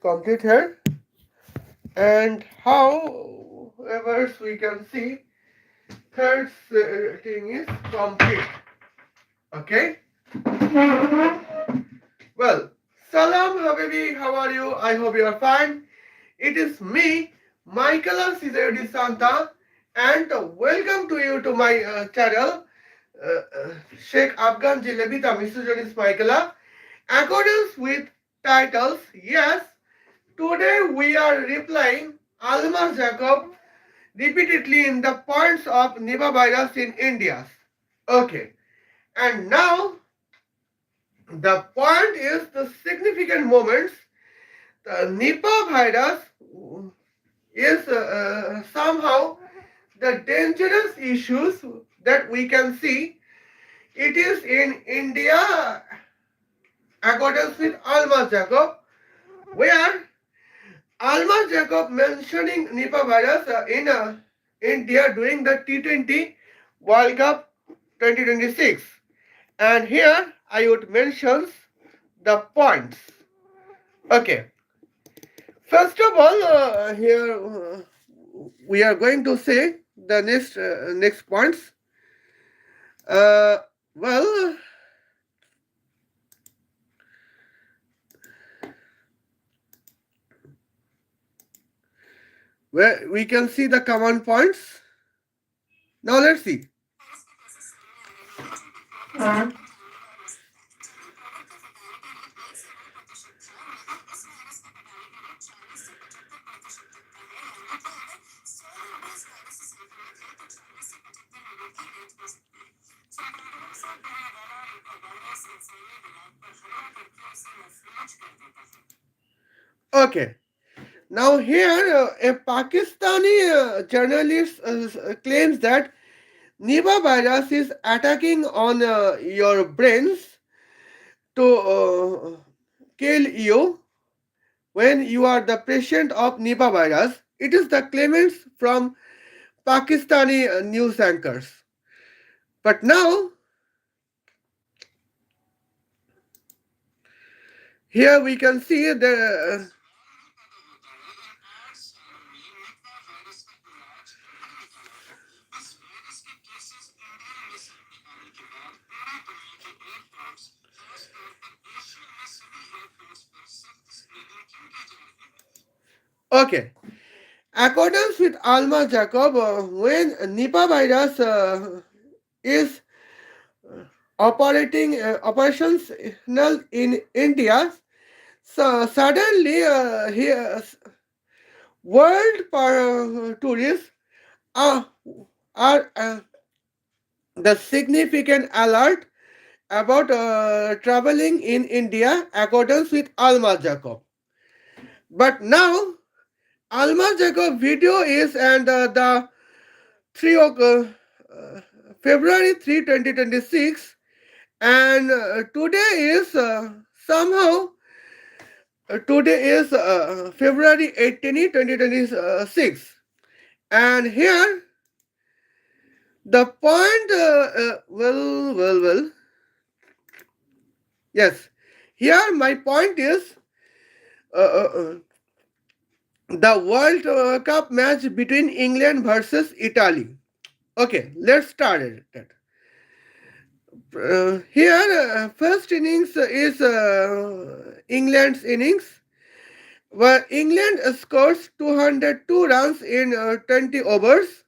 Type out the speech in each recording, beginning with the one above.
complete here. And however we can see third thing is complete. Okay. Well, Salam Habibi, how are you? I hope you are fine. It is me, Michaela Santa, and welcome to you to my channel, Sheikh Afghan Jelebi, the Misogynist Michaela. Accordance with titles, yes, today we are replying Almas Jacob repeatedly in the points of Nipah virus in India. Okay, and now the point is the significant moments. The Nipah virus is somehow the dangerous issues that we can see. It is in India, according with Almas Jacob, where Almas Jacob mentioning Nipah virus in India during the T20 World Cup 2026. And here I would mention the points. Okay. First of all, here we are going to say the next points. Uh, well, where we can see the common points. Now let's see. Okay. Now here a Pakistani journalist claims that Nipah virus is attacking on your brains to kill you when you are the patient of Nipah virus. It is the claimants from Pakistani news anchors. But now, here we can see the. Okay. According with Alma Jacob, when Nipah virus is operational in India, so suddenly here world tourists are, are the significant alert about traveling in India accordance with Alma Jacob. But now Alma Jacob video is and the 3 uh, February 3, 2026, and today is February 18, 2026, and here the point yes, here my point is uh, uh, uh, the World Cup match between England versus Italy. Okay, let's start it. Here, first innings is England's innings, where England scores 202 runs in 20 overs.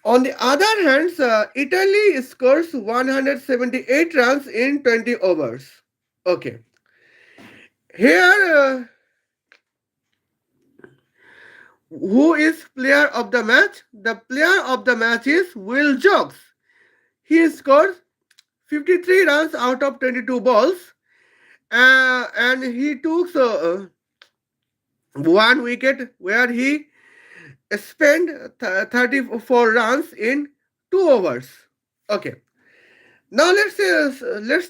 On the other hand, Italy scores 178 runs in 20 overs. Okay. Here, who is player of the match? The player of the match is Will Jocks. He scored 53 runs out of 22 balls, and he took one wicket where he spent 34 runs in 2 overs. Okay. Now let's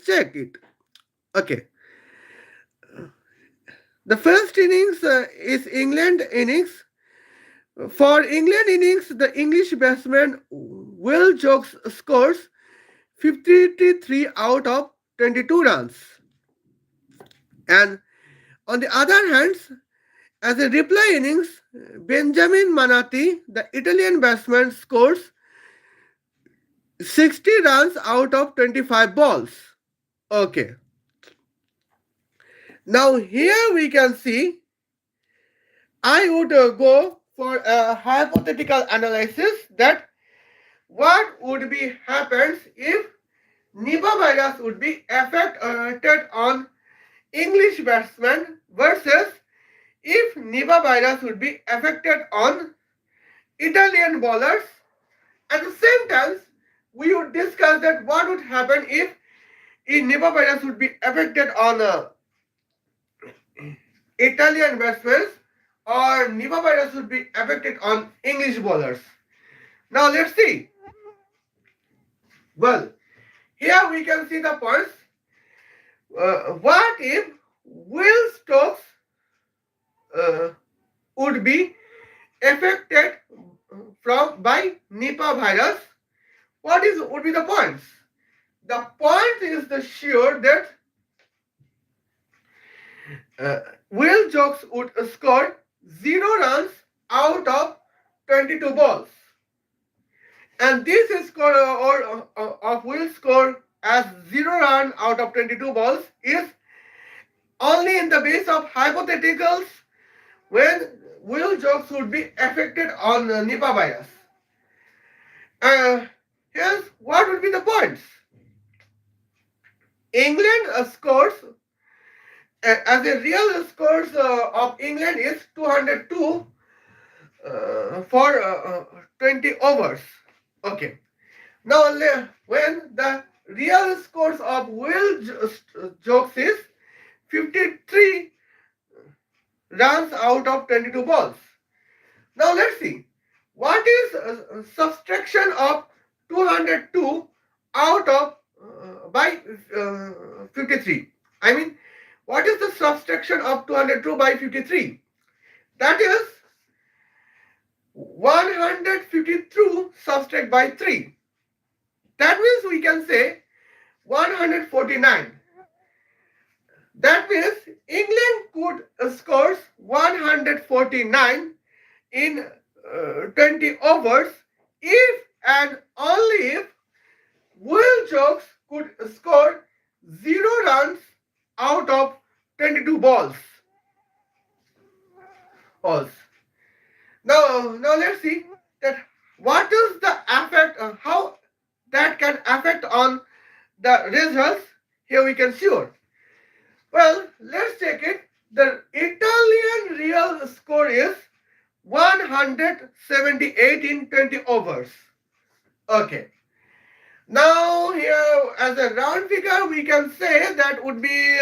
check it. Okay. The first innings is England innings. For England innings, the English batsman Will Jocks scores 53 out of 22 runs. And On the other hand, as a reply innings, Benjamin Manati, the Italian batsman, scores 60 runs out of 25 balls. Okay. Now here we can see I would go for a hypothetical analysis that what would be happens if Nipah virus would be affected on English batsmen versus if Nipah virus would be affected on Italian bowlers. At the same time, we would discuss that what would happen if Nipah virus would be affected on Italian batsmen or Nipah virus would be affected on English bowlers. Now let's see. Well, here we can see the points. What if Will Stokes would be affected by Nipah virus? Would be the points? The point is the sure that Will Stokes would score 0 runs out of 22 balls. And this is score of Will score as 0 run out of 22 balls is only in the base of hypotheticals when Will Stokes would be affected on Nipah virus. Here's what would be the points. England scores as a real scores of England is 202 for 20 overs. Okay. Now when the real scores of Will Stokes is 53 runs out of 22 balls. Now let's see. What is subtraction of 202 out of by 53? I mean, what is the subtraction of 202 by 53? That is 152 subtract by 3. That means we can say 149. That means England could score 149 in 20 overs if and only if Will Stokes could score 0 runs out of 22 balls. Now let's see that what is the effect, how that can affect on the results. Here we can see. Well, let's check it. The Italian real score is 178 in 20 overs. Okay. Now here as a round figure we can say that would be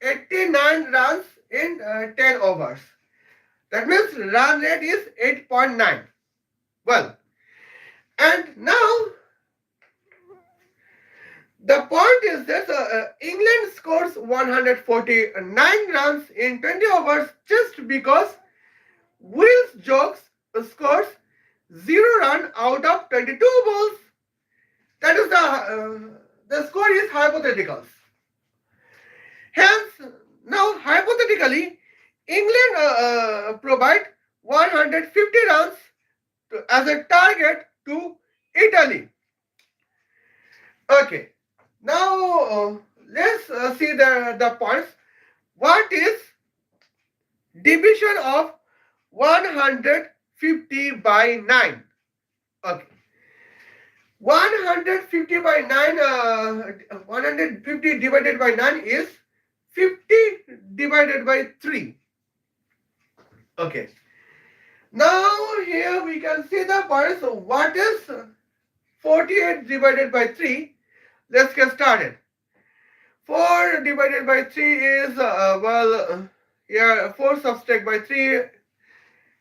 89 runs in 10 overs. That means run rate is 8.9. Well, and now the point is that England scores 149 runs in 20 overs just because Will Stokes scores 0 run out of 22 balls. That is the score is hypothetical. Hence, now hypothetically, England provide 150 runs as a target to Italy. Okay. Now let's see the points. What is division of 150 by 9? Okay. 150 by 9, 150 divided by 9 is 50 divided by 3. Okay. Now here we can see the points. So what is 48 divided by 3? Let's get started. 4 divided by 3 is, here 4 subtract by 3.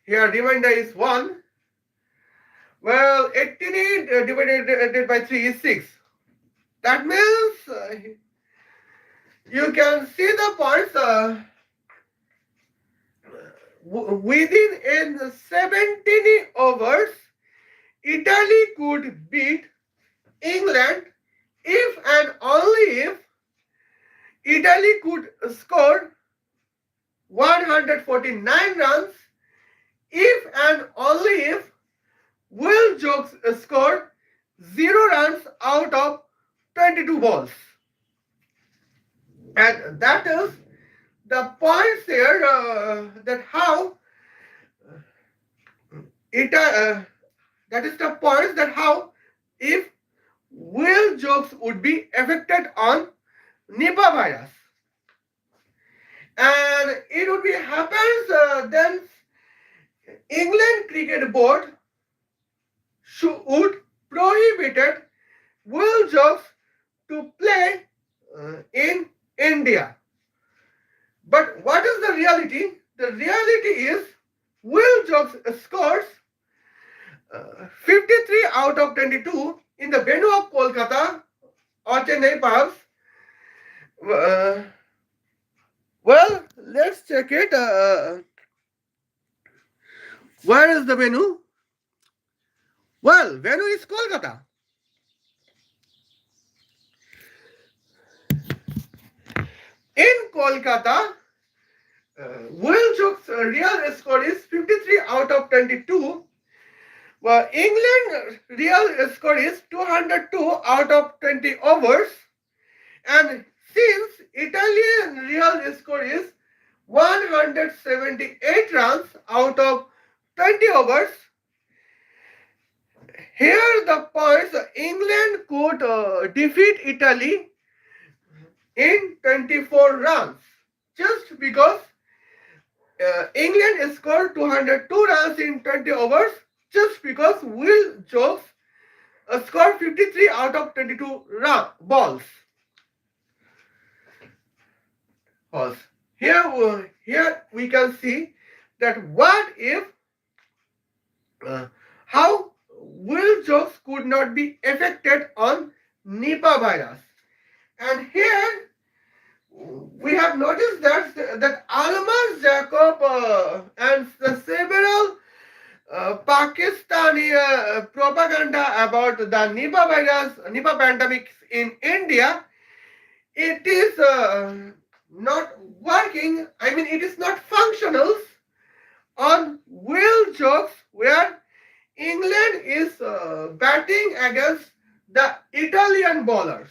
Here remainder is 1. Well, 18 divided by 3 is 6. That means you can see the points within 17 overs, Italy could beat England if and only if Italy could score 149 runs, if and only if Will Jokes scored 0 runs out of 22 balls. And that is the points here that how it that is the points that how if Will Jokes would be affected on Nipah virus. And it would be happens then England Cricket Board would prohibited Will Jokes to play in India. But what is the reality? The reality is Will Jokes scores 53 out of 22 in the venue of Kolkata or Chennai perhaps. Well, let's check it. Where is the venue? Well, venue is Kolkata. In Kolkata, Will Jokes' real score is 53 out of 22. Well, England real score is 202 out of 20 overs. And since Italian real score is 178 runs out of 20 overs, here the points England could defeat Italy in 24 runs just because England scored 202 runs in 20 overs just because Will Jokes scored 53 out of 22 balls. Here we can see that what if how Will Jokes could not be affected on Nipah virus. And here we have noticed that Almas, Jacob and the several Pakistani propaganda about the Nipah virus, Nipah pandemic in India, it is not working. I mean, it is not functional on Will Jokes where England is batting against the Italian bowlers.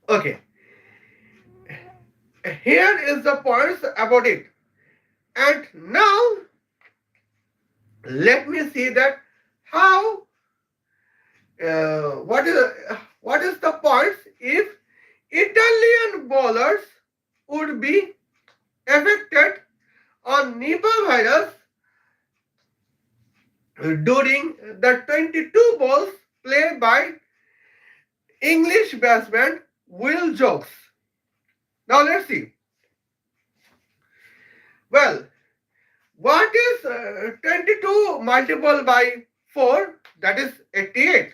Okay. Here is the points about it. And now let me see that how what is the points if Italian bowlers would be affected on Nipah virus during the 22 balls played by English batsman Will Jokes. Now let's see. Well, what is 22 multiplied by 4? That is 88.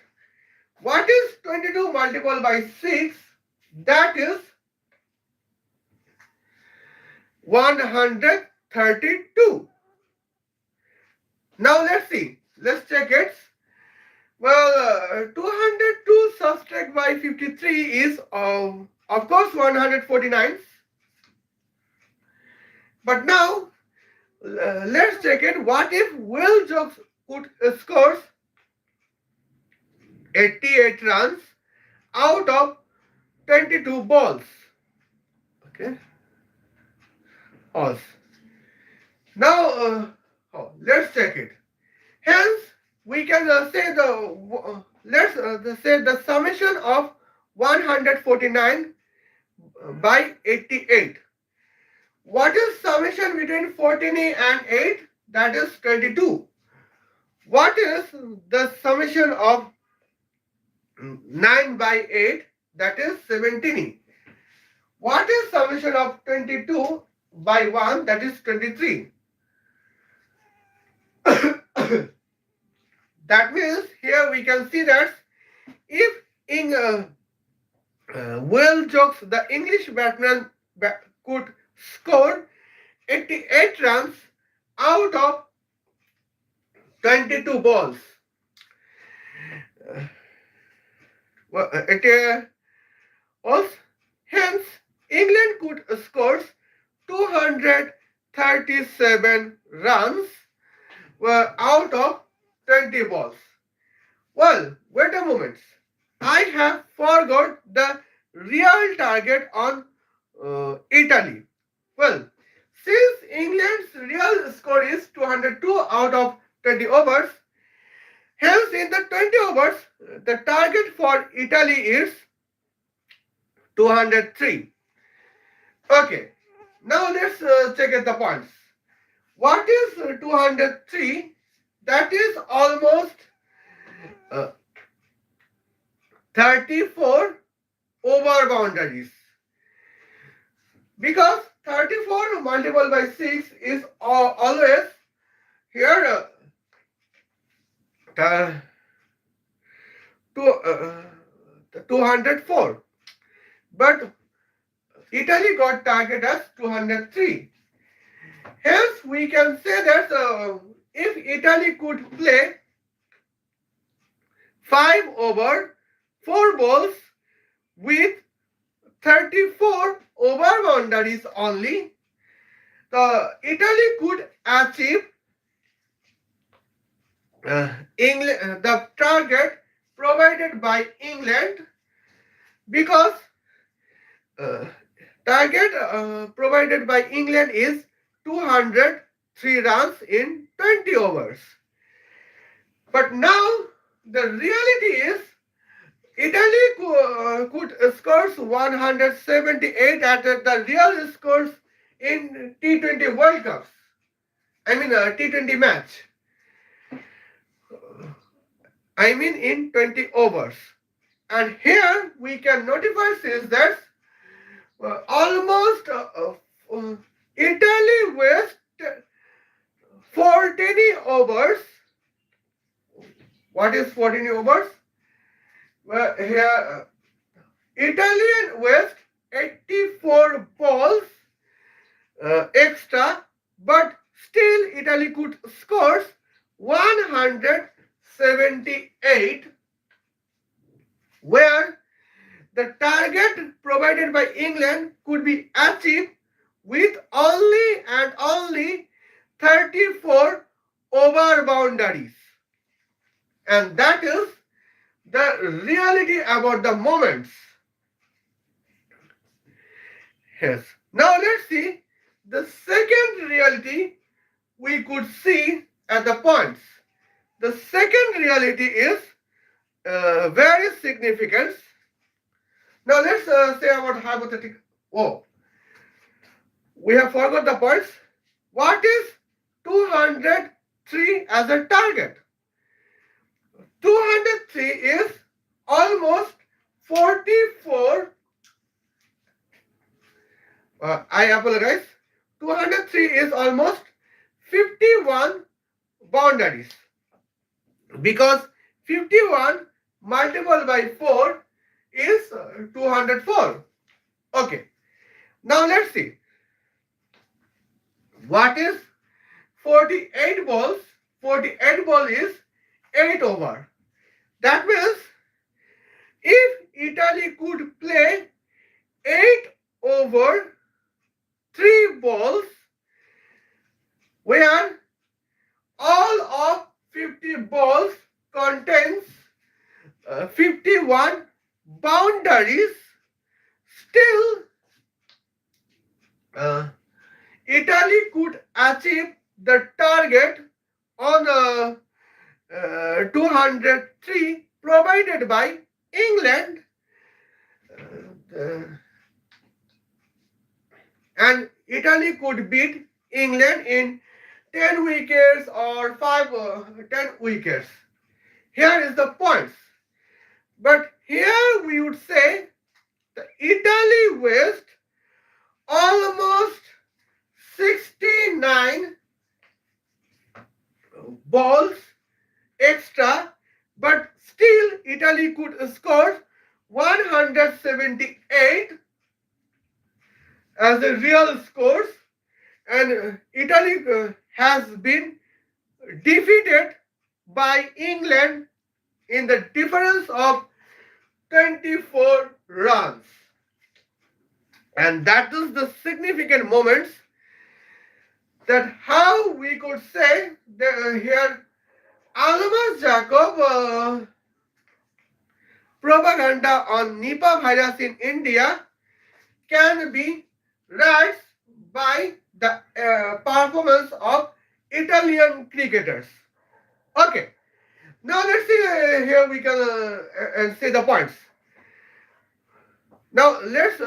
What is 22 multiplied by 6? That is 132. Now let's see. Let's check it. Well, 202 subtract by 53 is of course 149. But now let's check it. What if Will Jokes could score 88 runs out of 22 balls? Okay. Pause. Now let's check it. Hence, we can say the summation of 149 by 88. What is summation between 14 and 8? That is 22. What is the summation of 9 by 8? That is 17. What is summation of 22 by 1? That is 23. That means here we can see that if in Will Jokes, the English batsman could score 88 runs out of 22 balls. It also, hence, England could score 237 runs out of 20 balls. Well, wait a moment. I have forgot the real target on Italy. Well, since England's real score is 202 out of 20 overs, hence in the 20 overs, the target for Italy is 203. Okay, now let's check at the points. What is 203? That is almost uh, 34 over boundaries. Because 34 multiplied by 6 is always here uh, to, 204. But Italy got target as 203. Hence, we can say that if Italy could play 5 over 4 balls with 34 over boundaries only, Italy could achieve the target provided by England, because target provided by England is 203 runs in 20 overs. But now the reality is Italy could score 178 at the real scores in T20 World Cups. I mean T20 match. I mean in 20 overs. And here we can notify says that almost Italy waste 14 overs. What is 14 overs? Well, here Italy waste 84 balls extra, but still Italy could score 178, where the target provided by England could be achieved with only and only 34 over boundaries. And that is the reality about the moments. Yes. Now let's see the second reality we could see at the points. The second reality is very significant. Now let's say about hypothetical. Oh, we have forgot the points. What is 203 as a target? 203 is almost 44. I apologize. 203 is almost 51 boundaries, because 51 multiplied by 4 is 204. Okay. Now let's see. What is 48 balls? 48 ball is 8 over. That means if Italy could play 8 over 3 balls, where all of 50 balls contains 51 boundaries, still Italy could achieve the target on 203 provided by England, and Italy could beat England in 10 wickets or 10 wickets. Here is the points. But here we would say that Italy waste almost 69 balls extra, but still Italy could score 178 as the real scores, and Italy has been defeated by England in the difference of 24 runs. And that is the significant moments that how we could say that, here Almas Jacob propaganda on Nipah virus in India can be raised by the performance of Italian cricketers. Okay, now let's see here we can say the points. Now let's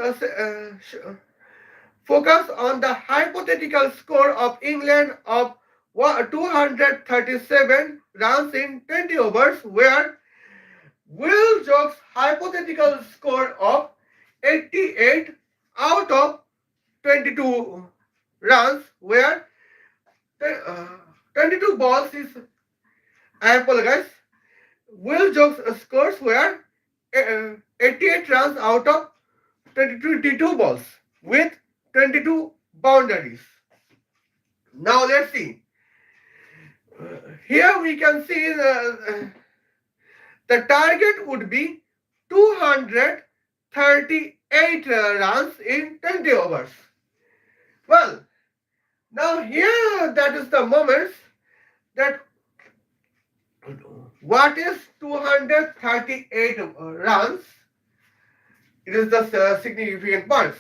focus on the hypothetical score of England of 237 runs in 20 overs, where Will Jones' hypothetical score of 88 out of 22 runs, where 22 balls is, I apologize, Will Jones' scores were 88 runs out of 22 balls with 22 boundaries. Now let's see. Here we can see the target would be 238 runs in 20 overs. Well, now here that is the moments that what is 238 runs? It is the significant points.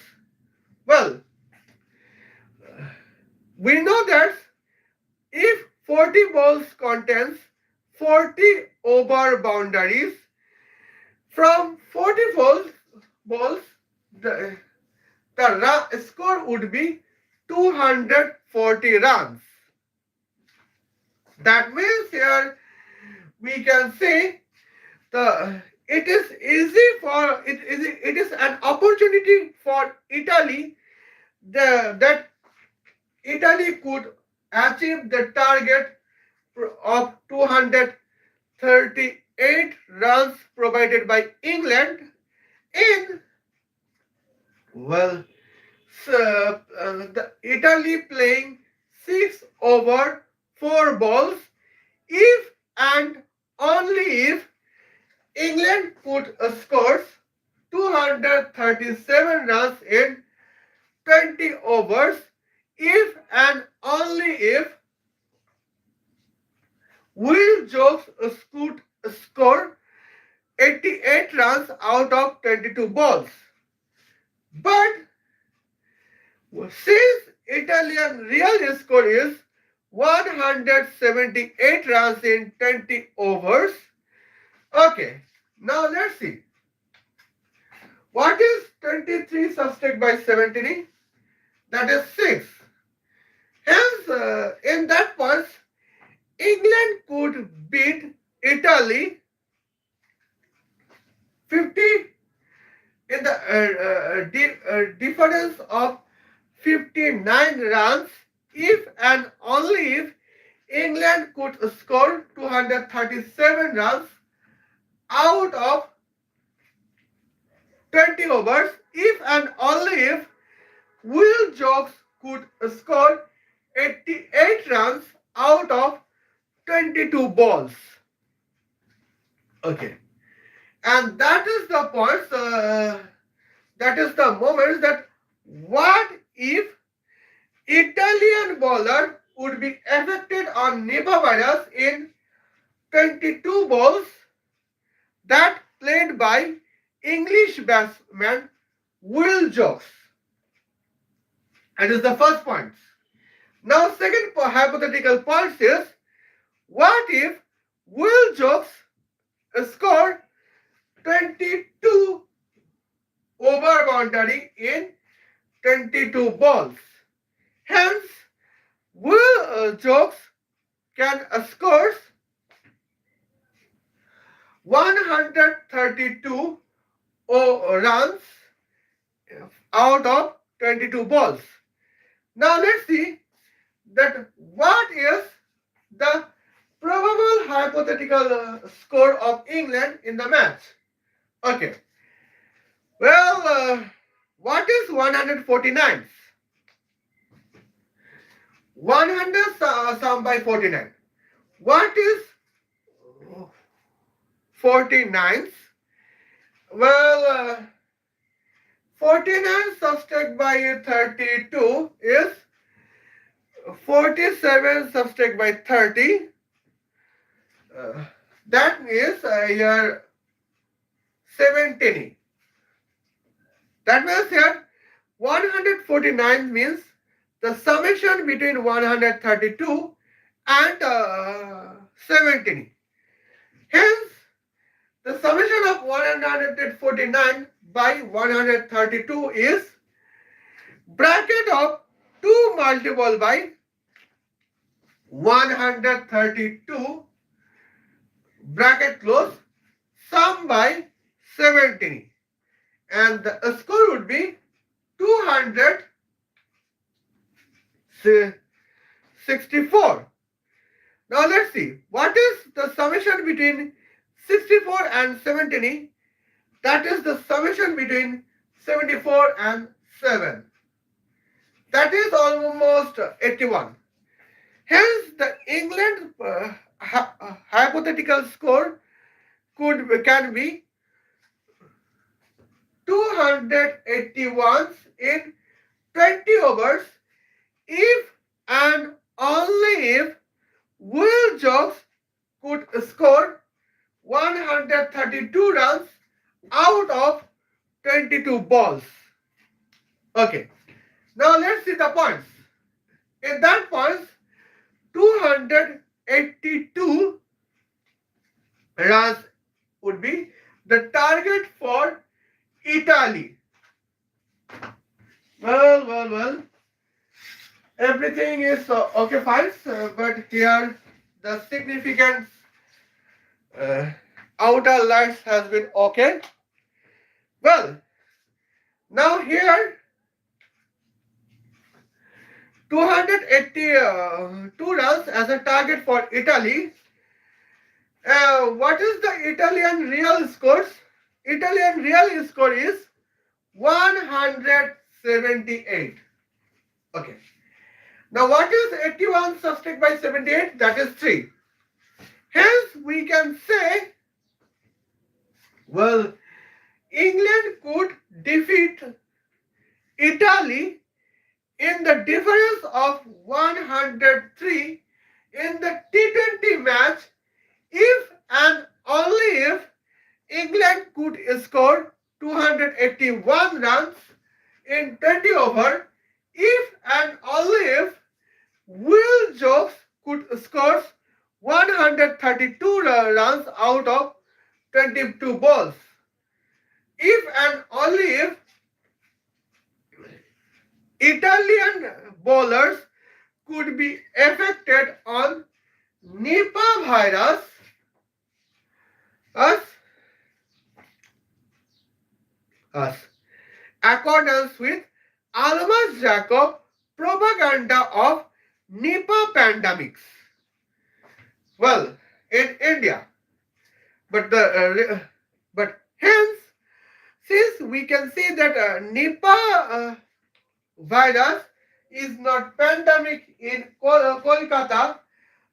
Well, we know that if 40 balls contains 40 over boundaries, from 40 balls the score would be 240 runs. That means here we can say it is easy for it is an opportunity for Italy that Italy could achieve the target of 238 runs provided by England in the Italy playing 6 over 4 balls if and only if England could score 237 runs in 20 overs if and only if Will Jones could score 88 runs out of 22 balls. But since Italian real score is 178 runs in 20 overs, okay, now let's see. What is 23 subtracted by 17? That is 6. Hence, in that point, England could beat Italy 50 in the difference of 59 runs if and only if England could score 237 runs out of 20 overs if and only if Will Jones could score 88 runs out of 22 balls. Okay. And that is the point, that is the moment that what if Italian bowler would be affected on Nipah virus in 22 balls that played by English batsman Will Jones. That is the first point. Now second hypothetical point is what if Will Jones scored 22 over boundary in 22 balls. Hence, Will Jones can score 132 runs out of 22 balls. Now let's see that what is the probable hypothetical score of England in the match. Okay. Well, what is 149? 100 sum by 49. What is 49? Well, 49 subtract by 32 is 47 subtract by 30. Uh, that is here 17. That means here 149 means the summation between 132 and 17. Hence, the summation of 149 by 132 is bracket of 2 multiplied by 132 bracket close sum by 17, and the score would be 264. Now let's see what is the summation between 64 and 17. That is the summation between 74 and 7. That is almost 81. Hence, the England hypothetical score can be 281 in 20 overs if and only if Will Jokes could score 132 runs out of 22 balls. Okay, now let's see the points. In that points, 282 runs would be the target for Italy. Well. Everything is okay, fine, but here the significant outer lights has been okay. Well, now here 282 runs as a target for Italy. What is the Italian real scores? Italian real score is 178. Okay. Now what is 81 subtract by 78? That is 3. Hence we can say, well, England could defeat Italy in the difference of 103 in the T20 match if and only if England could score 281 runs in 20 over, if and only if Will Jokes could score 132 runs out of 22 balls. If and only if Italian bowlers could be affected on Nipah virus accordance with Almas Jacob propaganda of Nipah pandemics. Well, in India, but hence, since we can see that Nipah virus is not pandemic in Kolkata,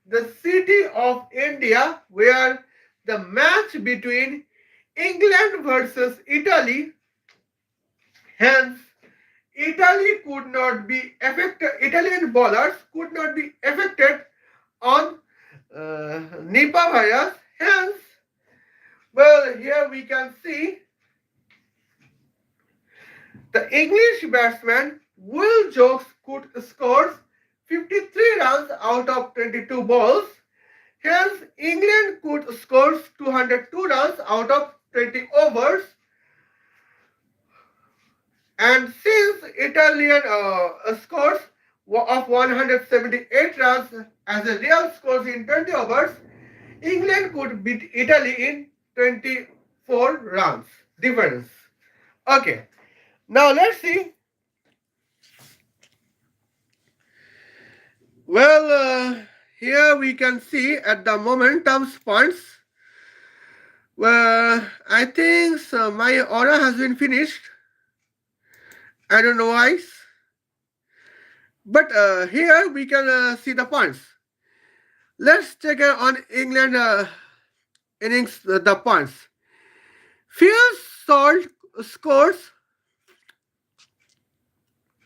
the city of India, where the match between England versus Italy, hence Italy could not be affected, Italian bowlers could not be affected on Nipah virus. Hence, well, here we can see the English batsman Will Jokes could score 53 runs out of 22 balls. Hence, England could score 202 runs out of 20 overs. And since Italian scores of 178 runs as a real scores in 20 overs, England could beat Italy in 24 runs difference. Okay, now let's see. Well, here we can see at the momentum points. Well, I think my aura has been finished. I don't know why. But here we can see the points. Let's check on England innings the points. Feels Salt scores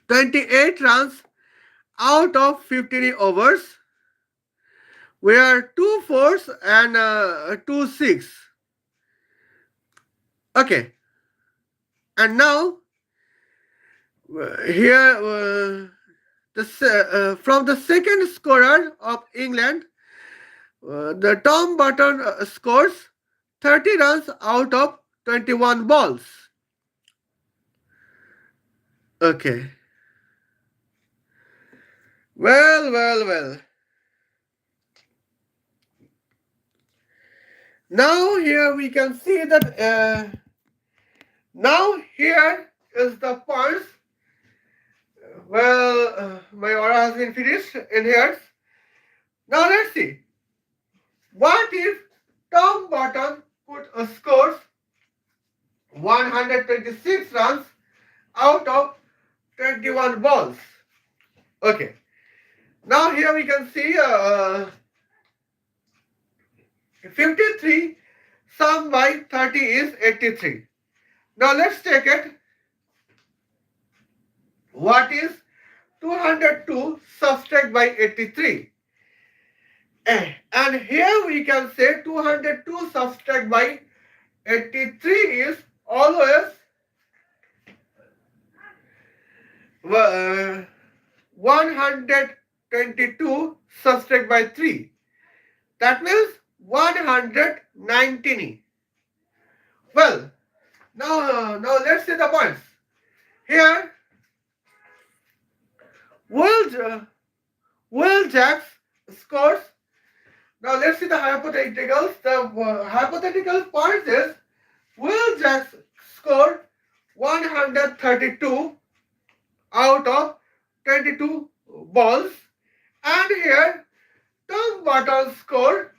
28 runs out of 15 overs, where 2 fours and 2 6. Okay, and now here from the second scorer of England, the Tom Button scores 30 runs out of 21 balls. Okay. Well. Now here we can see that now here is the points. My order has been finished in here. Now let's see. What if Tom Button could scores 126 runs out of 21 balls? Okay. Now here we can see 53 sum by 30 is 83. Now let's take it. What is 202 subtract by 83? And here we can say 202 subtract by 83 is always 122 subtract by 3. That means 119. Well, now let's see the points. Here, Will Jacks scores. Now let's see the hypotheticals. The hypothetical points is Will Jacks scored 132 out of 22 balls, and here Tom Button scored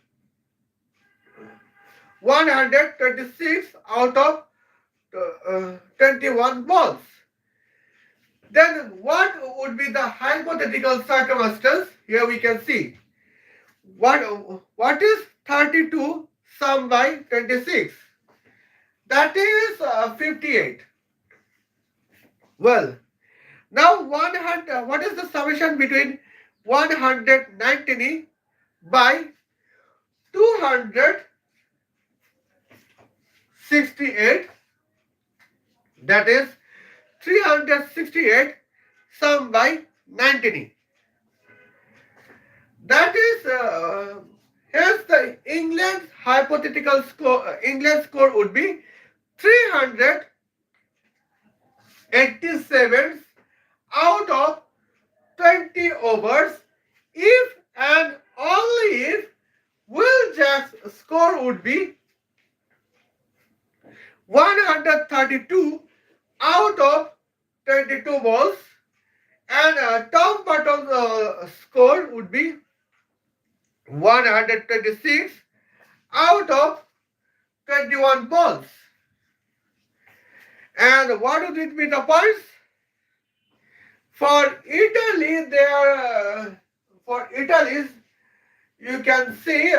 126 out of 21 balls. Then what would be the hypothetical circumstance? Here we can see. What is 32 sum by 26? That is 58. Well, now what is the summation between 119 by 268? That is 368 sum by 19. That is hence the England's hypothetical score. England's score would be 387 out of 20 overs if and only if Will Jack's score would be 132 out of 22 balls, and Tom Button's score would be 126 out of 21 balls. And what would it be the points? For Italy, for Italy's, you can see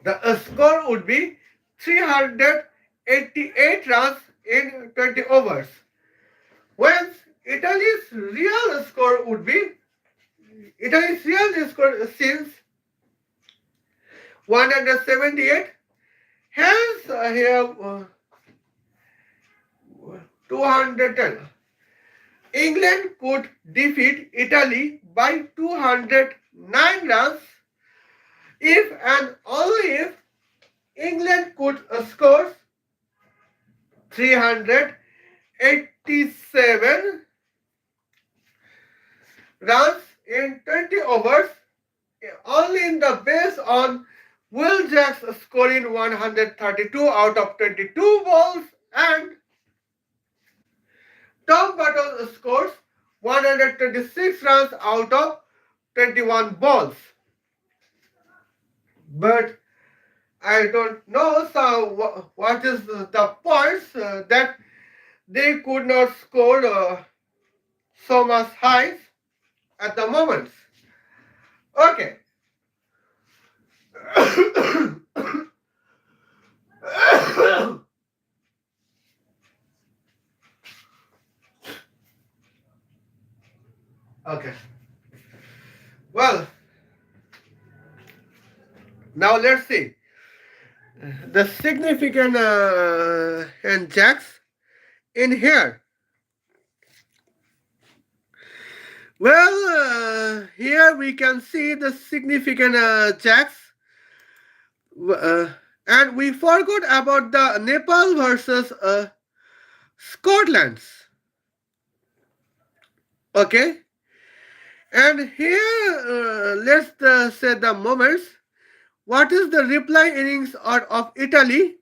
the score would be 388 runs in 20 overs. Whence Italy's real score would be, Italy's real score since 178. Hence here 210. England could defeat Italy by 209 runs if and only if England could score 387 runs in 20 overs, only in the base on Will Jacks scoring 132 out of 22 balls and Tom Button scores 126 runs out of 21 balls. But I don't know what is the points that they could not score so much high at the moment. Okay. Okay. Well, now let's see the significant hand jacks in here. Well, here we can see the significant jacks, uh, and we forgot about the Nepal versus Scotland's. Okay, and here let's say the moments. What is the reply innings of Italy?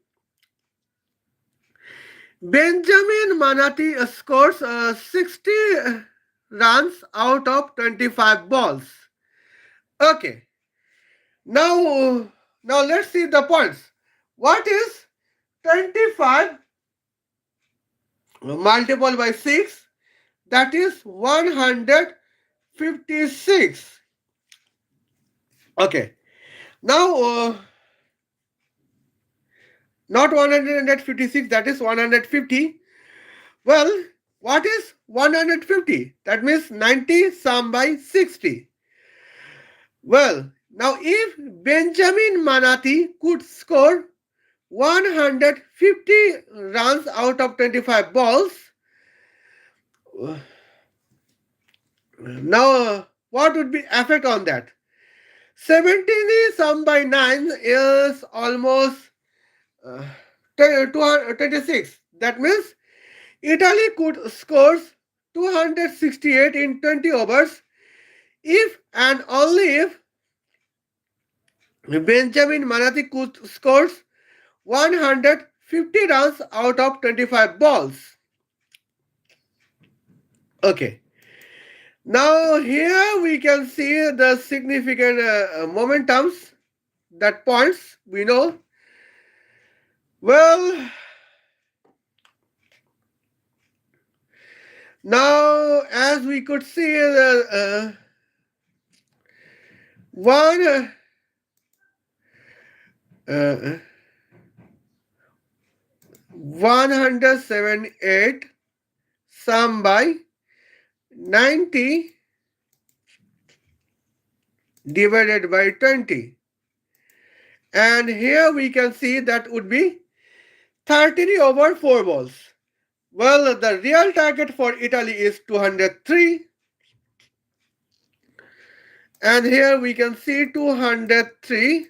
Benjamin Manati scores 60 runs out of 25 balls. Okay, now now let's see the points. What is 25 multiplied by 6? That is 156. Okay, now not 156, that is 150. Well, what is 150? That means 90 sum by 60. Well, now if Benjamin Manati could score 150 runs out of 25 balls, now what would be effect on that? 17 sum by 9 is almost 226. That means Italy could score 268 in 20 overs if and only if Benjamin Manati could scores 150 runs out of 25 balls. Okay. Now here we can see the significant momentums, that points we know. Well, now as we could see one uh, 178 sum by 90 divided by 20, and here we can see that would be 30 over 4 balls. Well, the real target for Italy is 203, and here we can see 203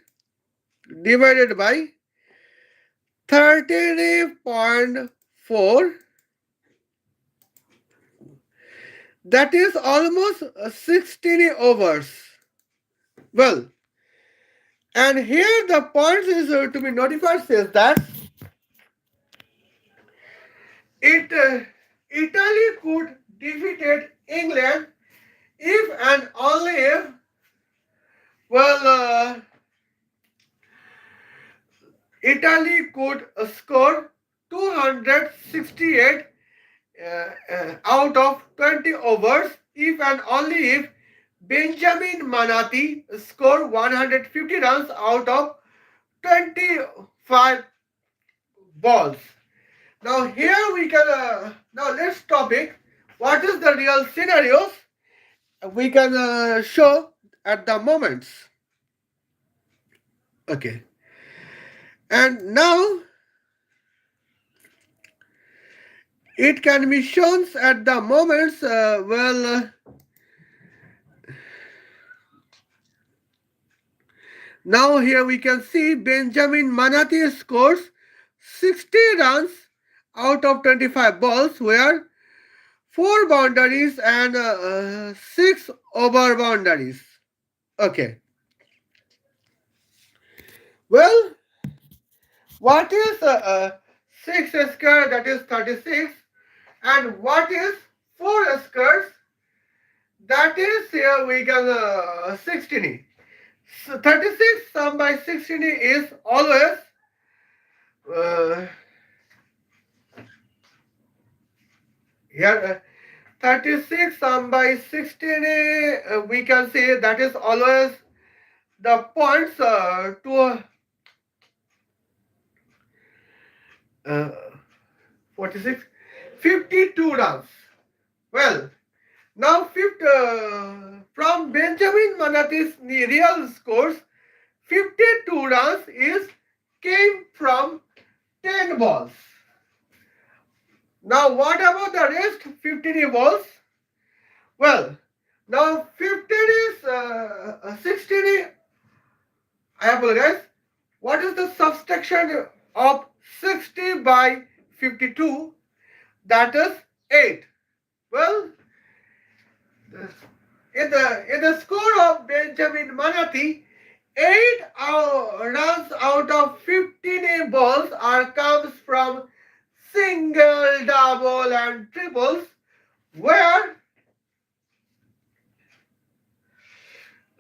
divided by 13.4, that is almost 16 overs. Well, and here the points is to be notified says that Italy could defeated England if and only if, well, Italy could score 268 out of 20 overs if and only if Benjamin Manati scored 150 runs out of 25 balls. Now here we can, now let's topic what is the real scenarios we can show at the moments. Okay. And now it can be shown at the moments, now here we can see Benjamin Manati scores 60 runs out of 25 balls, where 4 boundaries and 6 over boundaries. Okay. Well, what is 6 square, that is 36, and what is 4 squares, that is here we can 16. So 36 sum by 16 is always uh, here 36 sum by 16, we can say that is always the points to 46, 52 runs. Well, Now, from Benjamin Manati's real scores, 52 runs is came from 10 balls. Now, what about the rest 15 balls? Well, now 15 is 16. I apologize. What is the subtraction of 60 by 52? That is 8. Well, in the score of Benjamin Manati, 8 runs out of 15 balls are comes from single, double, and triples, where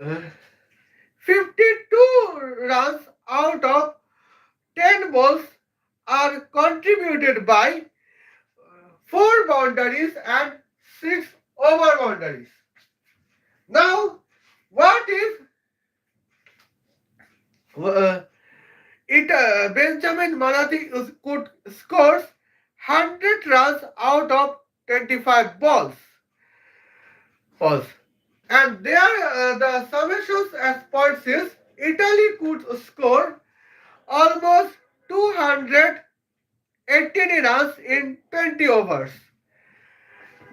uh, 52 runs out of 10 balls are contributed by 4 boundaries and 6 over boundaries. Now, what if uh, Benjamin Marathi could scores 100 runs out of 25 balls, and there the summations as points is Italy could score almost 218 runs in 20 overs.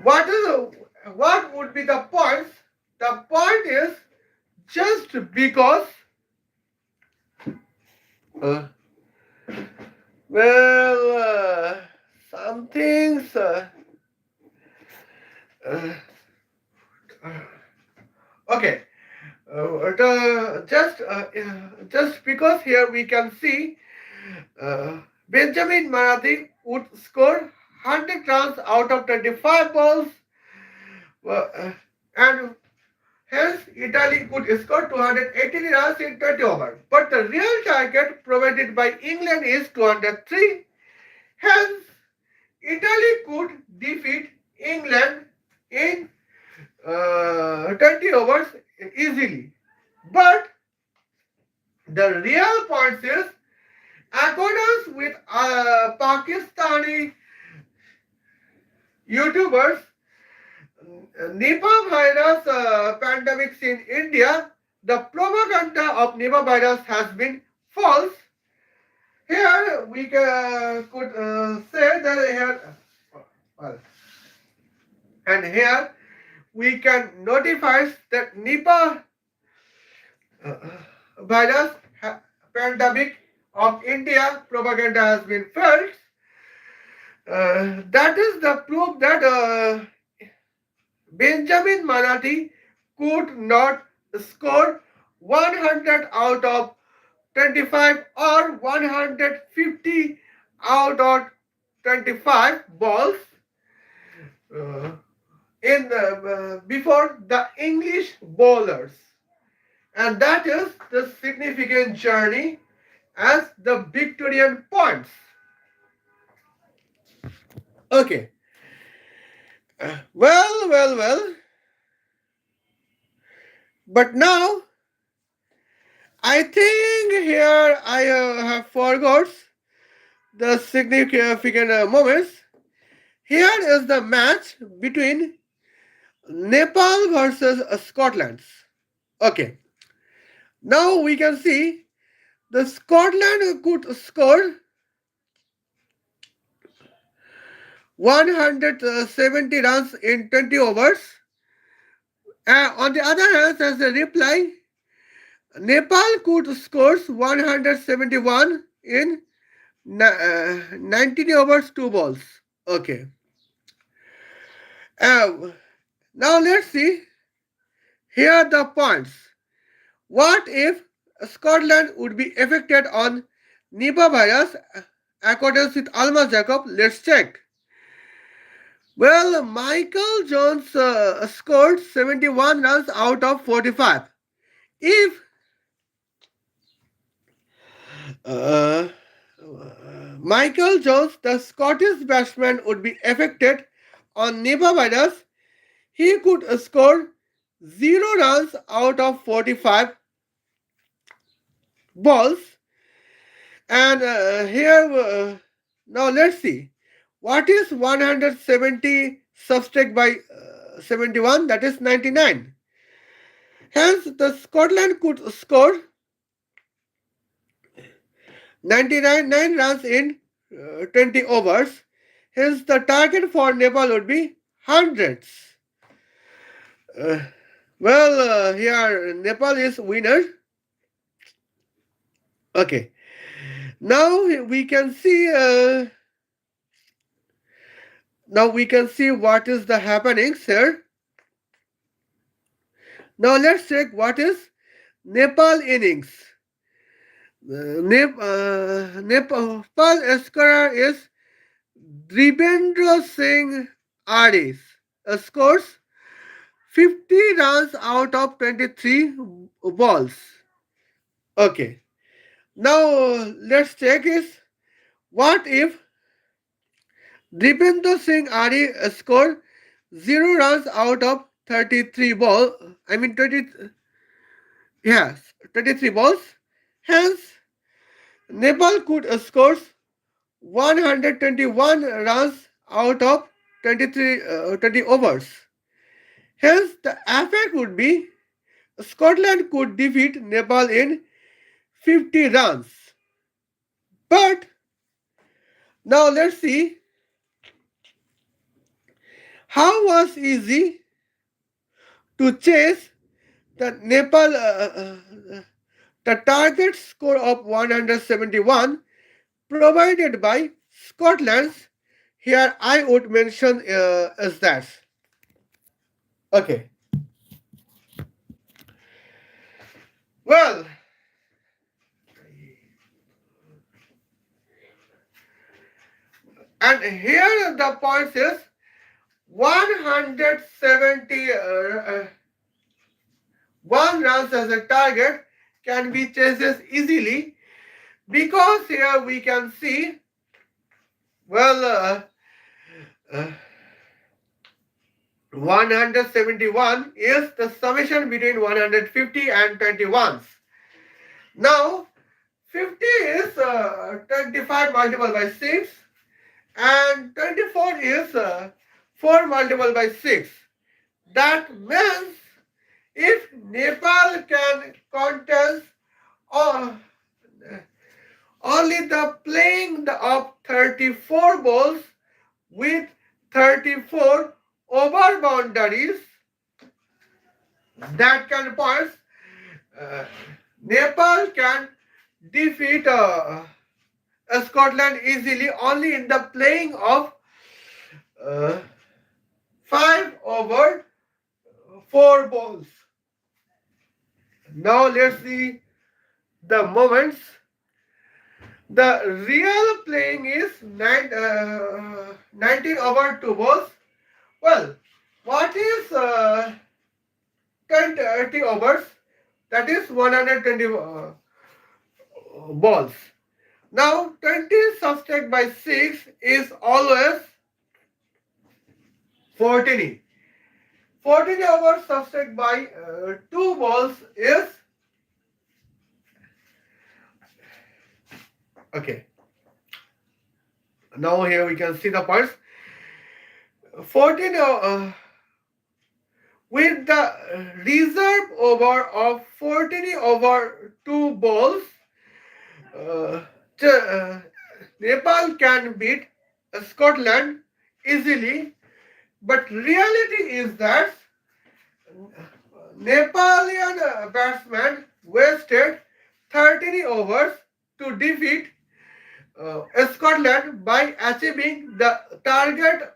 What would be the points? The point is just because uh, well some things uh, okay just because here we can see Benjamin Marathi would score 100 runs out of 25 balls, and hence Italy could score 218 runs in 20 overs. But the real target provided by England is 203. Hence, Italy could defeat England in 20 overs easily. But the real point is, accordance with Pakistani YouTubers, Nipah virus pandemics in India, the propaganda of Nipah virus has been false. Here we could say that well, and here we can notify that Nipah uh, virus pandemic of India propaganda has been false. That is the proof that Benjamin Marathi could not score 100 out of 25 or 150 out of 25 balls uh, in before the English bowlers, and that is the significant journey as the Victorian points. Okay. Well. But now I think here I have forgot the significant moments. Here is the match between Nepal versus Scotland. Okay. Now we can see the Scotland could score 170 runs in 20 overs. On the other hand, as a reply, Nepal could score 171 in 19 overs, 2 balls. Okay. Uh, Now let's see. Here are the points. What if Scotland would be affected on Nipah virus according with Almas Jacob? Let's check. Well, Michael Jones scored 71 runs out of 45. If uh, Michael Jones, the Scottish batsman, would be affected on Nipah virus, he could score 0 runs out of 45 balls. And here, now let's see. What is 170 subtract by 171, that is 99. Hence, the Scotland could score 99 runs in 20 overs. Hence, the target for Nepal would be hundreds. Uh, here Nepal is winner. Okay. Now we can see. Now we can see what is the happenings here. Now let's check what is Nepal innings. Nepal scorer is Dribendra Singh Aris. Scores 50 runs out of 23 balls. Okay. Now let's check is what if Dipendra Singh Ari scored 0 runs out of 33 balls. I mean 20. Yes, 33 balls. Hence, Nepal could score 121 runs out of 20 overs. Hence, the effect would be Scotland could defeat Nepal in 50 runs. But now let's see how was easy to chase the Nepal the target score of 171 provided by Scotland's. Here I would mention as that. Okay. Well, and here the point is 170 one runs as a target can be chased easily because here we can see well 171 is the summation between 150 and 21s. Now 50 is 25 multiplied by 6 and 24 is 4 multiplied by 6. That means if Nepal can contest only the playing of 34 balls with 34 over boundaries, that can pass, Nepal can defeat Scotland easily only in the playing of 5 over 4 balls. Now let's see the moments. The real playing is 19 over 2 balls. Well, what is 20 overs? That is 120 balls. Now 20 subtracted by 6 is always 14. 14 overs subtracted by 2 balls is okay. Now here we can see the points. 14 with the reserve over of 14 over 2 balls, Nepal can beat Scotland easily. But reality is that Nepalian batsmen wasted 13 overs to defeat Scotland by achieving the target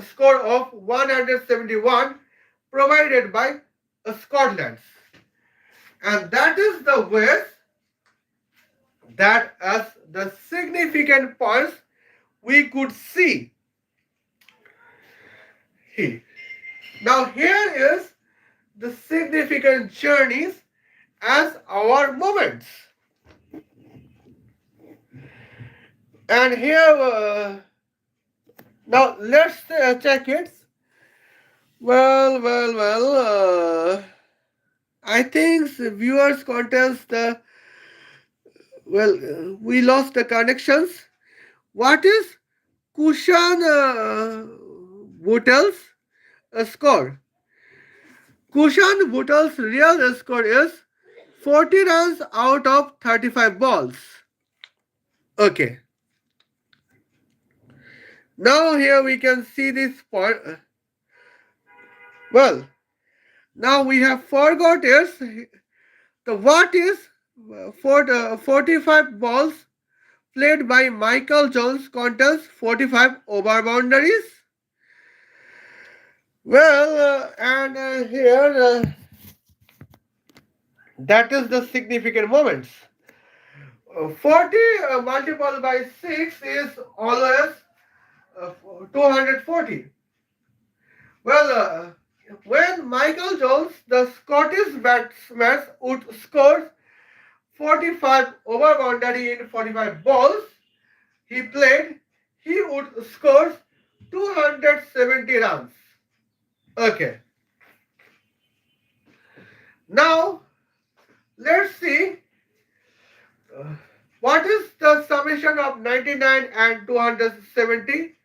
score of 171 provided by Scotland. And that is the way that as the significant points we could see. Now here is the significant journeys as our moments. And here, now let's check it. I think the viewers contest the, we lost the connections. What is Kushan Bottles score. Kushan Bhuttal's real score is 40 runs out of 35 balls. Okay. Now here we can see this point. Well, now we have forgot is the what is 45 balls played by Michael Jones contains 45 over boundaries. Well, and here that is the significant moments. 40 multiplied by 6 is always uh, 240. Well, when Michael Jones, the Scottish batsman, would score 45 over boundary in 45 balls he played, he would score 270 runs. Okay. Now, let's see what is the summation of 99 and 270.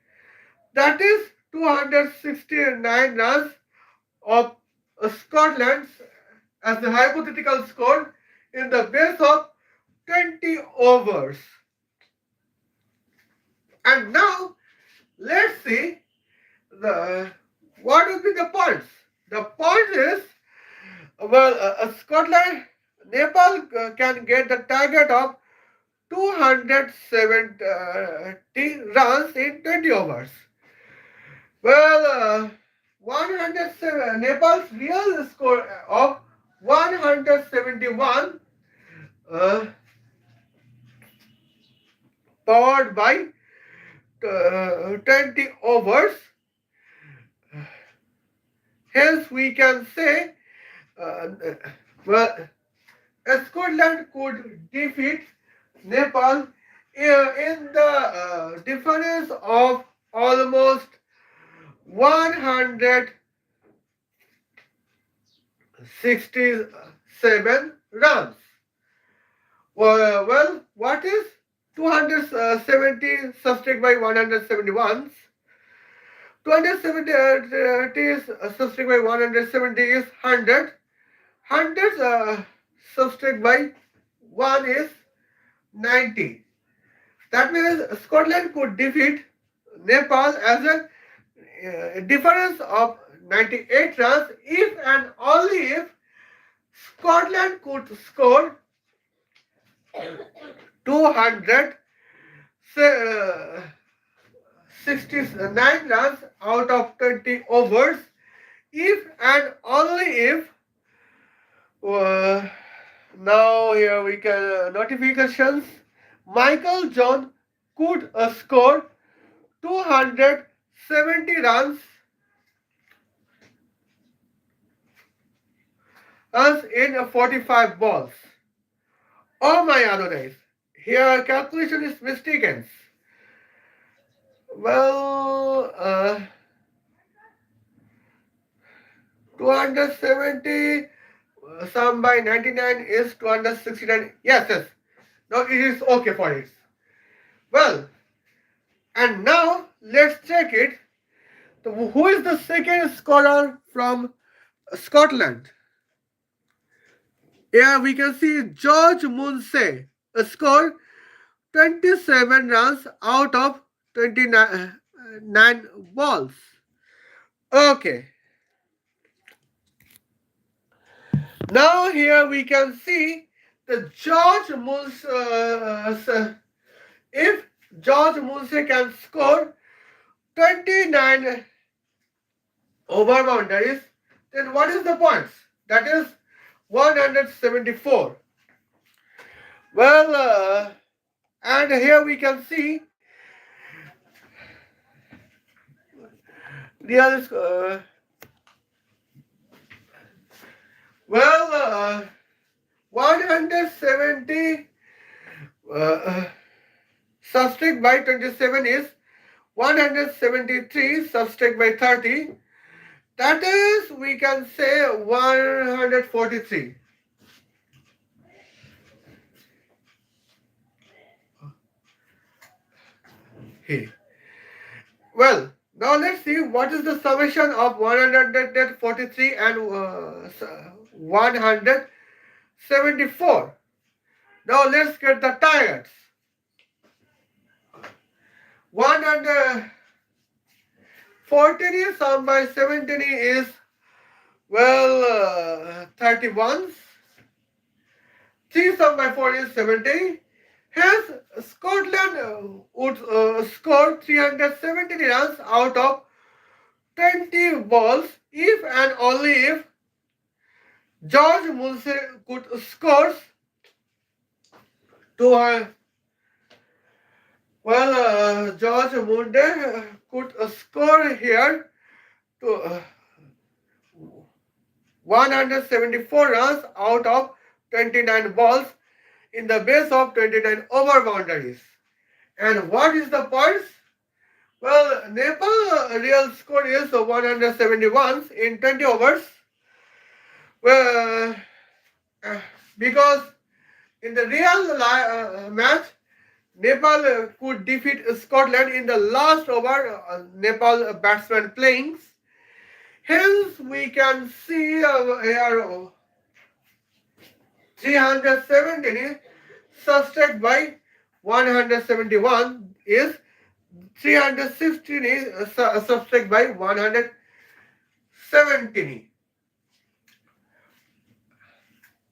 That is 269 runs of Scotland as the hypothetical score in the base of 20 overs. And now let's see the what will be the points. The point is Scotland Nepal can get the target of 270 runs in 20 overs. Well, 107 Nepal's real score of 171 uh, powered by 20 overs. Hence, we can say uh, well, Scotland could defeat Nepal in the difference of almost 167 runs. Well, what is 270 subtracted by 171? 270 is subtracted by 170 is 100. 100 subtracted by 1 is 90. That means Scotland could defeat Nepal as a difference of 98 runs if and only if Scotland could score 269 runs out of 20 overs if and only if now here we can notifications Michael John could score 270 runs as in 45 balls. Oh my Adonais, here calculation is mistaken. Well, 270 sum by 99 is 269. Yes, yes. Now it is okay for it. Well, and now let's check it. Who is the second scorer from Scotland? Here we can see George Munsey scored 27 runs out of 29 balls. Okay. Now here we can see the George Munsey. If George Munsey can score 29 over boundaries, then what is the points? That is 174. Well, and here we can see real. Well, 170 subtract by 27 is 173 subtract by 30. That is, we can say 143. Hey. Well, Now let's see what is the summation of 143 and 174. Now let's get the targets. 114 sum by 17 is, well, 31. 3 sum by 4 is 70. Hence, Scotland would score 370 runs out of 20 balls if and only if George Munsey could score to George Munde could score here to 174 runs out of 29 balls in the base of 29 over boundaries. And what is the points? Well, Nepal real score is 171 in 20 overs. Well, because in the real match, Nepal could defeat Scotland in the last over. Nepal batsman playing. Hence, we can see here 317 subtract by 171 is 316 is subtract by 117.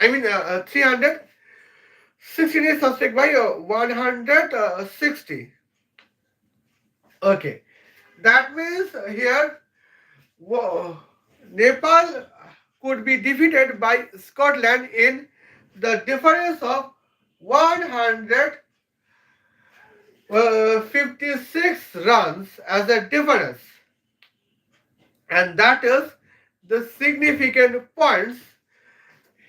I mean 316 is subtract by 160. Okay, that means here Nepal could be defeated by Scotland in the difference of 156 runs as a difference, and that is the significant points.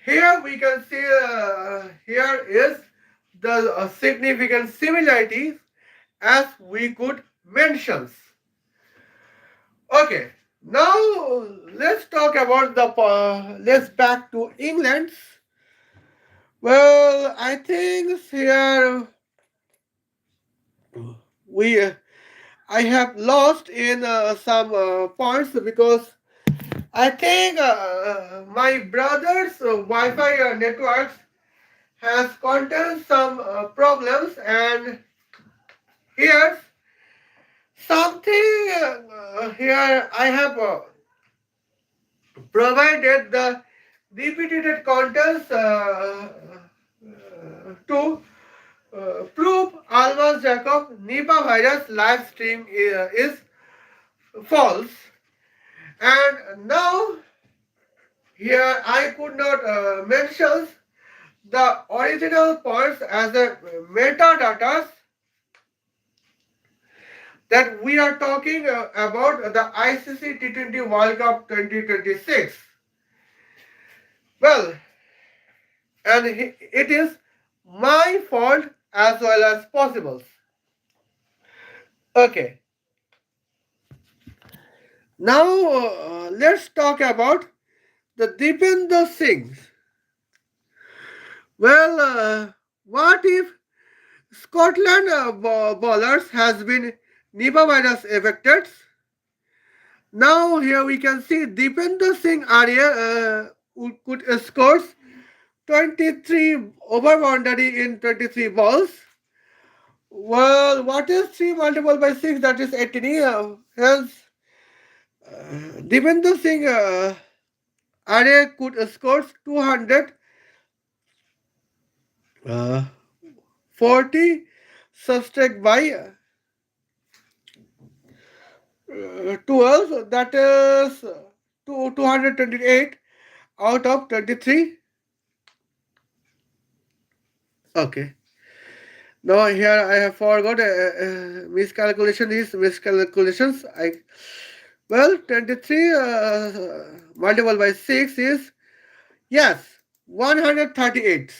Here we can see here is the significant similarities as we could mention. Okay, now let's talk about the let's back to England. Well, I think here we I have lost in some points because I think my brother's Wi-Fi networks has contained some problems, and here something here I have provided the repeated contents to prove Almas Jacob Nipah virus live stream is false. And now here I could not mention the original points as a metadata that we are talking about the ICC T20 World Cup 2026. Well, and it is my fault as well as possible. Okay. Now let's talk about the Deepinder Singh. Well, what if Scotland bowlers has been Nipah virus affected? Now here we can see Deepinder Singh Arya could score 23 over boundary in 23 balls. Well, what is 3 multiplied by 6? That is 18. Hence, Deepinder Singh Arya could score 240 subtract by 12, that is 228 out of 23. Okay. Now here I have forgot miscalculation is miscalculations. 23 multiplied by 6 is, yes, 138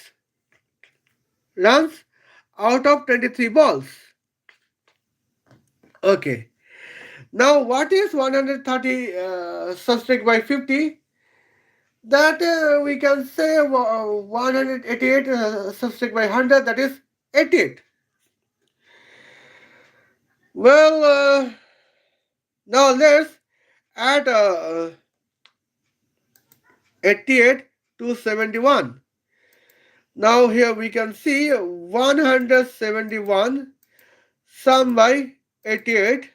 runs out of 23 balls. Okay. Now what is 130 subtract by 50? That we can say 188 subtract by 100, that is 88. Well, Now let's add 88 to 71. Now here we can see 171 sum by 88,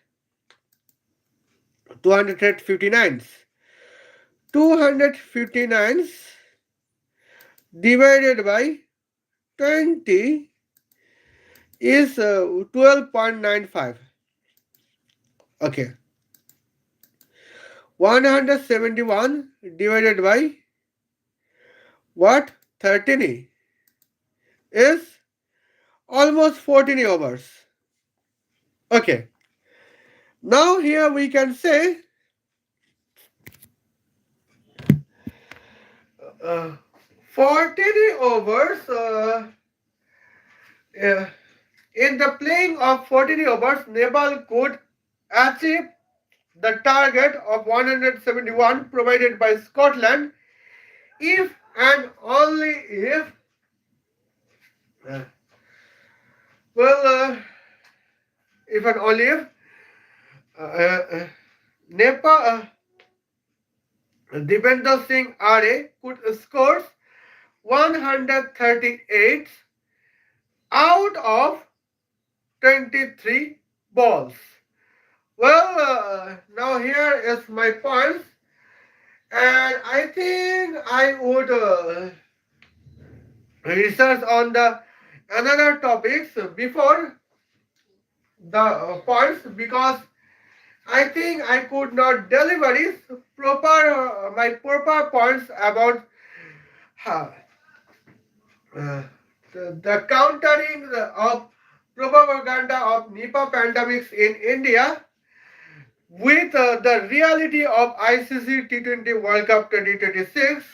259. 259 divided by 20 is 12.95. Okay. 171 divided by what? 13 is almost 14 hours. Okay. Now here we can say uh, 14 overs. Uh, in the playing of 14 overs, Nepal could achieve the target of 171 provided by Scotland if and only if uh, well if and only if Nepal Dipender Singh RA could score 138 out of 23 balls. Well, now here is my points, and I think I would research on the another topics before the points because I think I could not deliver is proper my proper points about uh, the countering of propaganda of Nipah pandemics in India with the reality of ICC T20 World Cup 2026.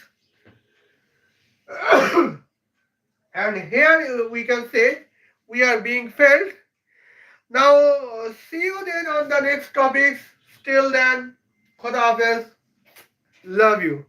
And here we can say we are being failed. Now, see you then on the next topics. Till then, Khuda Hafiz. Love you.